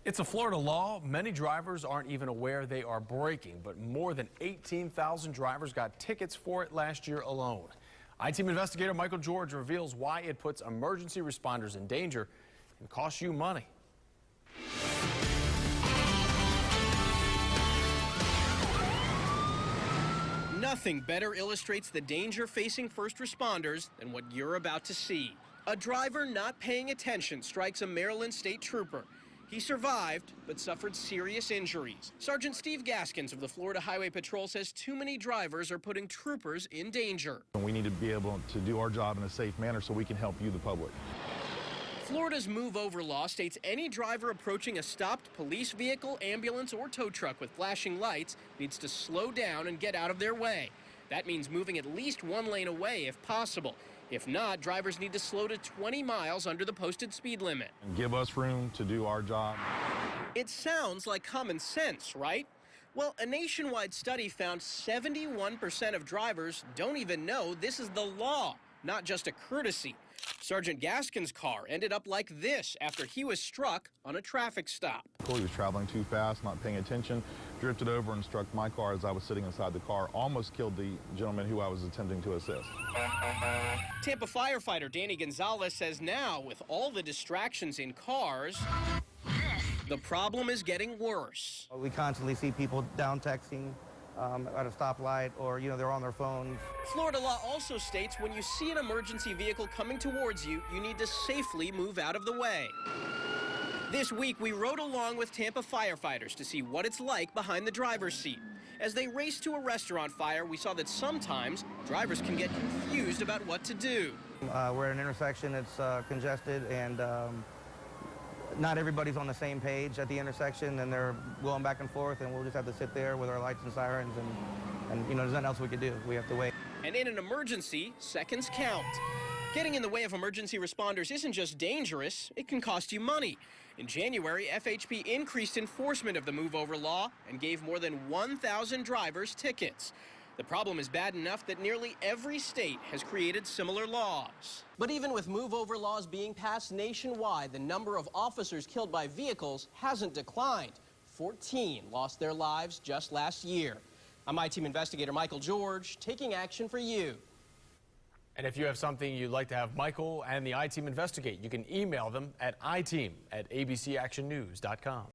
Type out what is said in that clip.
It's a Florida law. Many drivers aren't even aware they are braking, but more than 18,000 drivers got tickets for it last year alone. I-Team investigator Michael George reveals why it puts emergency responders in danger and costs you money. Nothing better illustrates the danger facing first responders than what you're about to see. A driver not paying attention strikes a Maryland state trooper. He survived, but suffered serious injuries. Sergeant Steve Gaskins of the Florida Highway Patrol says too many drivers are putting troopers in danger. We need to be able to do our job in a safe manner so we can help you, the public. Florida's Move Over law states any driver approaching a stopped police vehicle, ambulance, or tow truck with flashing lights needs to slow down and get out of their way. That means moving at least one lane away if possible. If not, drivers need to slow to 20 miles under the posted speed limit. And give us room to do our job. It sounds like common sense, right? Well, a nationwide study found 71% of drivers don't even know this is the law, not just a courtesy. Sergeant Gaskin's car ended up like this after he was struck on a traffic stop. He was traveling too fast, not paying attention, drifted over and struck my car as I was sitting inside the car, almost killed the gentleman who I was attempting to assist. Tampa firefighter Danny Gonzalez says now, with all the distractions in cars, the problem is getting worse. We constantly see people down texting at a stoplight, or, they're on their phones. Florida law also states when you see an emergency vehicle coming towards you, you need to safely move out of the way. This week, we rode along with Tampa firefighters to see what it's like behind the driver's seat. As they raced to a restaurant fire, we saw that sometimes drivers can get confused about what to do. We're at an intersection that's congested, and not everybody's on the same page at the intersection, and they're going back and forth, and we'll just have to sit there with our lights and sirens, and there's nothing else we can do. We have to wait. And in an emergency, seconds count. Getting in the way of emergency responders isn't just dangerous, it can cost you money. In January, FHP increased enforcement of the Move Over law and gave more than 1,000 drivers tickets. The problem is bad enough that nearly every state has created similar laws. But even with Move Over laws being passed nationwide, the number of officers killed by vehicles hasn't declined. 14 lost their lives just last year. I'm I-Team investigator Michael George, taking action for you. And if you have something you'd like to have Michael and the I-Team investigate, you can email them at iteam@abcactionnews.com.